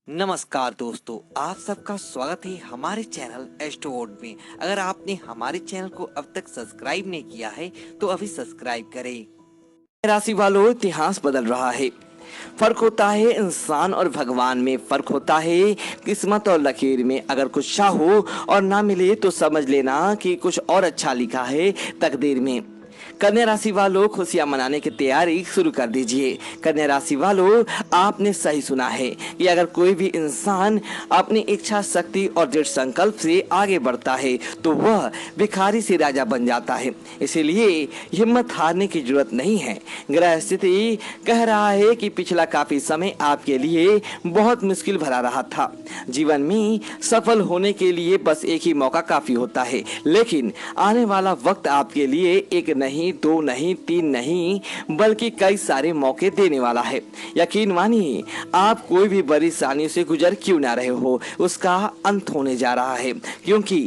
नमस्कार दोस्तों, आप सबका स्वागत है हमारे चैनल एस्ट्रोवर्ल्ड में। अगर आपने हमारे चैनल को अब तक सब्सक्राइब नहीं किया है तो अभी सब्सक्राइब करें। राशि वालों, इतिहास बदल रहा है। फर्क होता है इंसान और भगवान में, फर्क होता है किस्मत और लकीर में। अगर कुछ चाहो और ना मिले तो समझ लेना कि कुछ और अच्छा लिखा है तकदीर में। कन्या राशि वालों, खुशियां मनाने की तैयारी शुरू कर दीजिए। कन्या राशि वालों, आपने सही सुना है कि अगर कोई भी इंसान अपनी इच्छा शक्ति और दृढ़ संकल्प से आगे बढ़ता है तो वह भिखारी से राजा बन जाता है। इसीलिए हिम्मत हारने की जरूरत नहीं है। ग्रह स्थिति कह रहा है कि पिछला काफी समय आपके लिए बहुत मुश्किल भरा रहा था। जीवन में सफल होने के लिए बस एक ही मौका काफी होता है, लेकिन आने वाला वक्त आपके लिए एक नहीं, दो नहीं, तीन नहीं, बल्कि कई सारे मौके देने वाला है। यकीन मानिए, आप कोई भी परेशानी से गुजर क्यों ना रहे हो, उसका अंत होने जा रहा है, क्योंकि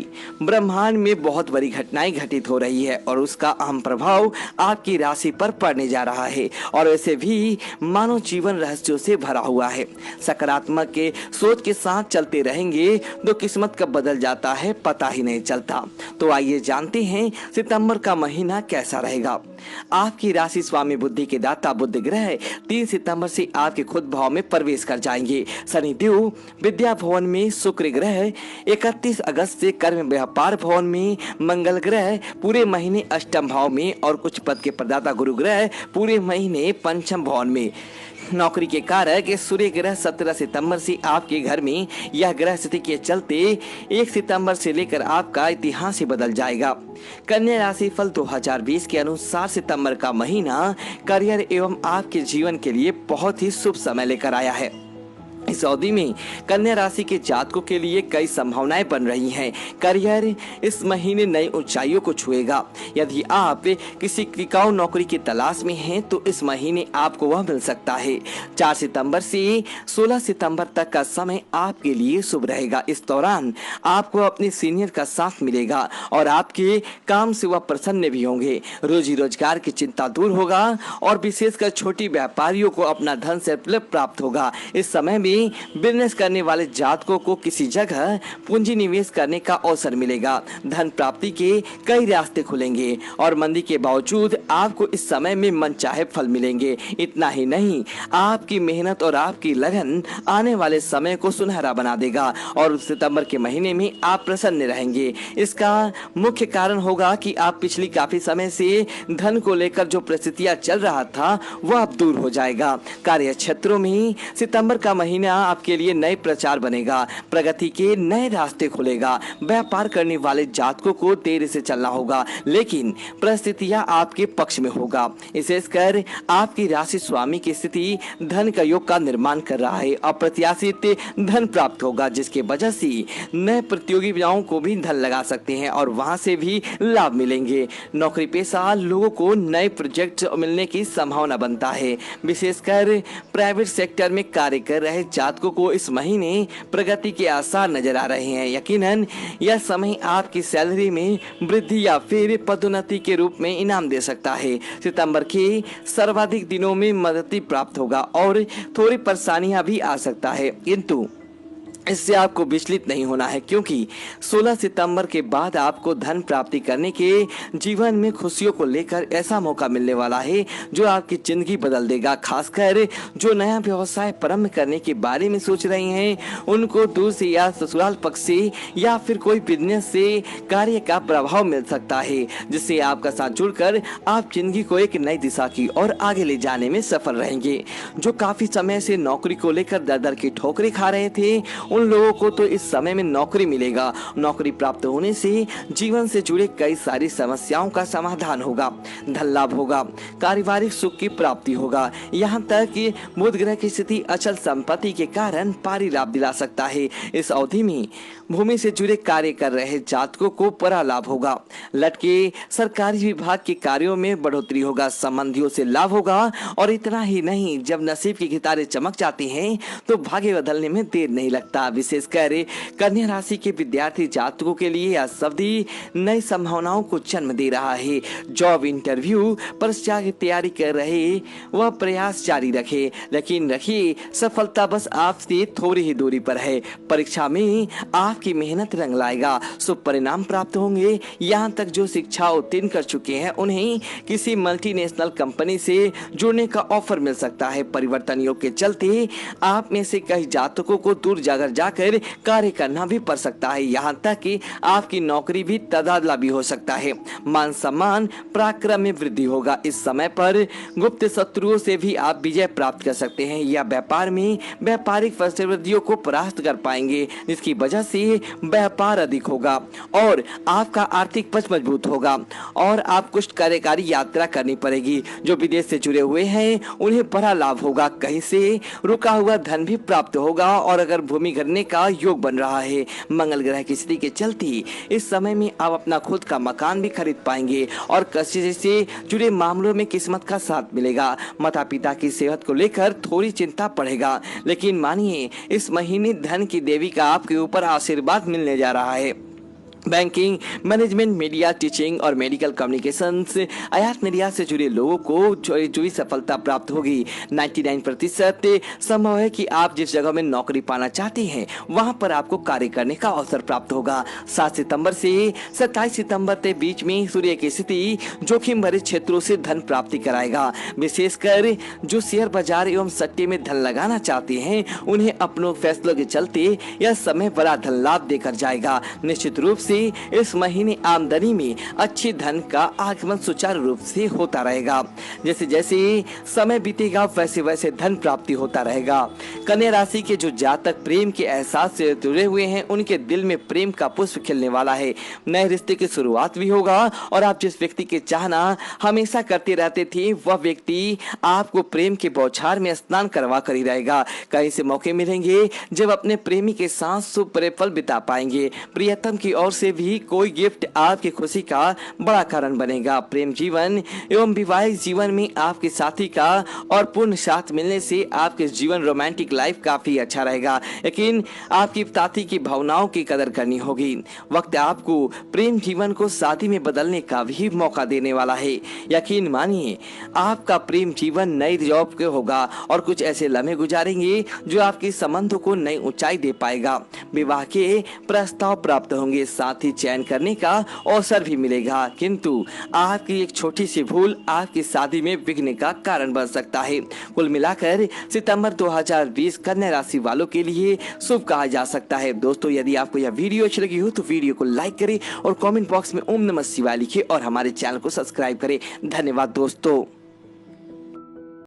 ब्रह्मांड में बहुत बड़ी घटनाएं घटित हो रही है और उसका अहम प्रभाव आपकी राशि पर पड़ने जा रहा है। और वैसे भी मानव जीवन रहस्यों से भरा हुआ है। सकारात्मक के सोच के साथ चलते रहेंगे तो किस्मत कब बदल जाता है पता ही नहीं चलता। तो आइए जानते हैं सितंबर का महीना कैसा रहेगा। आपकी राशि स्वामी बुद्धि के दाता बुध ग्रह 3 सितंबर से आपके खुद भाव में प्रवेश कर जाएंगे। शनि देव विद्या भवन में, शुक्र ग्रह 31 अगस्त से कर्म व्यापार भवन में, मंगल ग्रह पूरे महीने अष्टम भाव में और कुछ पद के प्रदाता गुरु ग्रह पूरे महीने पंचम भवन में। नौकरी के कारक सूर्य ग्रह 17 सितंबर से आपके घर में, यह ग्रह स्थिति के चलते 1 सितंबर से लेकर आपका इतिहास ही बदल जाएगा। कन्या राशि फल 2020 के अनुसार सितंबर का महीना करियर एवं आपके जीवन के लिए बहुत ही शुभ समय लेकर आया है। इस अवधि में कन्या राशि के जातकों के लिए कई संभावनाएं बन रही हैं। करियर इस महीने नई ऊंचाइयों को छुएगा। यदि आप किसी टिकाऊ नौकरी की तलाश में हैं तो इस महीने आपको वह मिल सकता है। 4 सितंबर से 16 सितंबर तक का समय आपके लिए शुभ रहेगा। इस दौरान आपको अपने सीनियर का साथ मिलेगा और आपके काम से वह प्रसन्न भी होंगे। रोजी रोजगार की चिंता दूर होगा और विशेषकर छोटी व्यापारियों को अपना धन से प्राप्त होगा। इस समय में बिजनेस करने वाले जातकों को किसी जगह पूंजी निवेश करने का अवसर मिलेगा। धन प्राप्ति के कई रास्ते खुलेंगे और मंदी के बावजूद आपको इस समय में मनचाहे फल मिलेंगे। इतना ही नहीं, आपकी मेहनत और आपकी लगन आने वाले समय को सुनहरा बना देगा और सितंबर के महीने में आप प्रसन्न रहेंगे। इसका मुख्य कारण होगा कि आप पिछली काफी समय से धन को लेकर जो परिस्थितियां चल रहा था वह अब दूर हो जाएगा। कार्य क्षेत्रों में सितंबर का महीना आपके लिए नए प्रचार बनेगा, प्रगति के नए रास्ते खुलेगा। व्यापार करने वाले जातकों को देर से चलना होगा, लेकिन परिस्थितियां आपके पक्ष में होगा। विशेषकर आपकी राशि स्वामी की स्थिति धन का योग का निर्माण कर रहा है। अप्रत्याशित धन प्राप्त होगा, जिसके वजह से नए प्रतियोगिताओं को भी धन लगा सकते हैं और वहां से भी लाभ मिलेंगे। नौकरी पेशा लोगों को नए प्रोजेक्ट मिलने की संभावना बनता है। विशेषकर प्राइवेट सेक्टर में कार्य कर रहे जातकों को इस महीने प्रगति के आसार नजर आ रहे हैं। यकीनन यह समय आपकी सैलरी में वृद्धि या फिर पदोन्नति के रूप में इनाम दे सकता है। सितंबर के सर्वाधिक दिनों में मदद प्राप्त होगा और थोड़ी परेशानियां भी आ सकता है, किंतु इससे आपको विचलित नहीं होना है, क्योंकि 16 सितंबर के बाद आपको धन प्राप्ति करने के, जीवन में खुशियों को लेकर ऐसा मौका मिलने वाला है जो आपकी जिंदगी बदल देगा। खासकर जो नया व्यवसाय प्रारंभ करने के बारे में सोच रहे हैं उनको दूर से या ससुराल पक्ष से या फिर कोई बिजनेस से कार्य का प्रभाव मिल सकता है, जिससे आपका साथ जुड़कर आप जिंदगी को एक नई दिशा की ओर आगे ले जाने में सफल रहेंगे। जो काफी समय से नौकरी को लेकर दर दर की ठोकरें खा रहे थे उन लोगों को तो इस समय में नौकरी मिलेगा। नौकरी प्राप्त होने से जीवन से जुड़े कई सारी समस्याओं का समाधान होगा, धन लाभ होगा, पारिवारिक सुख की प्राप्ति होगा। यहाँ तक कि बुध ग्रह की स्थिति अचल संपत्ति के कारण भारी लाभ दिला सकता है। इस अवधि में भूमि से जुड़े कार्य कर रहे जातकों को बड़ा लाभ होगा। लटके सरकारी विभाग के कार्यों में बढ़ोतरी होगा, संबंधियों से लाभ होगा। और इतना ही नहीं, जब नसीब की कितारें चमक जाती हैं तो भाग्य बदलने में देर नहीं लगता। सफलता। विशेषकर कन्या राशि के विद्यार्थी जातकों के लिए यह अवधि नई संभावनाओं को जन्म दे रहा है। जॉब इंटरव्यू परीक्षा की तैयारी कर रहे वह प्रयास जारी रखे, लेकिन रखिए सफलता बस आपसे थोड़ी ही दूरी पर है। परीक्षा में आपकी मेहनत रंग लाएगा, शुभ परिणाम प्राप्त होंगे। यहाँ तक जो शिक्षा उत्तीर्ण कर चुके हैं उन्हें किसी मल्टीनेशनल कंपनी से जुड़ने का ऑफर मिल सकता है। परिवर्तन योग के चलते आप में से कई जातकों को दूर जाकर कार्य करना भी पड़ सकता है। यहाँ तक कि आपकी नौकरी भी तबादला भी हो सकता है। मान सम्मान पराक्रम में वृद्धि होगा। इस समय पर गुप्त शत्रुओं से भी आप विजय प्राप्त कर सकते हैं या व्यापार में व्यापारिक प्रतिस्पर्धियों को परास्त कर पाएंगे, जिसकी वजह से व्यापार अधिक होगा और आपका आर्थिक पक्ष मजबूत होगा। और आप कुछ कार्यकारी यात्रा करनी पड़ेगी। जो विदेश से जुड़े हुए हैं उन्हें बड़ा लाभ होगा। कहीं से रुका हुआ धन भी प्राप्त होगा और अगर भूमि खरीदने का योग बन रहा है, मंगल ग्रह की स्थिति के चलते इस समय में आप अपना खुद का मकान भी खरीद पाएंगे और कृषि से जुड़े मामलों में किस्मत का साथ मिलेगा। माता पिता की सेहत को लेकर थोड़ी चिंता पड़ेगा, लेकिन मानिए इस महीने धन की देवी का आपके ऊपर आशीर्वाद मिलने जा रहा है। बैंकिंग, मैनेजमेंट, मीडिया, टीचिंग और मेडिकल कम्युनिकेशंस, आयात निर्यात से जुड़े लोगों को जुड़ी सफलता प्राप्त होगी। 99% संभव है कि आप जिस जगह में नौकरी पाना चाहते हैं वहां पर आपको कार्य करने का अवसर प्राप्त होगा। 7 सितंबर से 27 सितंबर के बीच में सूर्य की स्थिति जोखिम भरे क्षेत्रों से धन प्राप्ति कराएगा। विशेषकर जो शेयर बाजार एवं सट्टे में धन लगाना चाहते हैं उन्हें अपनों फैसलों के चलते यह समय बड़ा धन लाभ देकर जाएगा। निश्चित रूप से इस महीने आमदनी में अच्छी धन का आगमन सुचारू रूप से होता रहेगा। जैसे जैसे समय बीतेगा वैसे वैसे धन प्राप्ति होता रहेगा। कन्या राशि के जो जातक प्रेम के एहसास से जुड़े हुए हैं उनके दिल में प्रेम का पुष्प खिलने वाला है। नए रिश्ते की शुरुआत भी होगा और आप जिस व्यक्ति के चाहना हमेशा करते रहते थे वह व्यक्ति आपको प्रेम के बौछार में स्नान करवा कर ही रहेगा। कहीं से मौके मिलेंगे जब अपने प्रेमी के साथ शुभ पल बिता पाएंगे। प्रियतम की ओर से भी कोई गिफ्ट आपकी खुशी का बड़ा कारण बनेगा। प्रेम जीवन एवं वैवाहिक जीवन में आपके साथी का और पूर्ण साथ मिलने से आपके जीवन रोमांटिक लाइफ काफी अच्छा रहेगा, लेकिन आपकी साथी की भावनाओं की कदर करनी होगी। वक्त आपको प्रेम जीवन को शादी में बदलने का भी मौका देने वाला है। यकीन मानिए आपका प्रेम जीवन नई जॉब के होगा और कुछ ऐसे लम्हे गुजारेंगे जो आपके संबंधों को नई ऊंचाई दे पाएगा। विवाह के प्रस्ताव प्राप्त होंगे, साथ ही चयन करने का अवसर भी मिलेगा, किंतु आपकी एक छोटी सी भूल आपकी शादी में विघ्न का कारण बन सकता है। कुल मिलाकर सितंबर 2020 कन्या राशि वालों के लिए शुभ कहा जा सकता है। दोस्तों यदि आपको यह वीडियो अच्छी लगी हो तो वीडियो को लाइक करें और कमेंट बॉक्स में ओम नमः शिवाय लिखें और हमारे चैनल को सब्सक्राइब करें। धन्यवाद दोस्तों।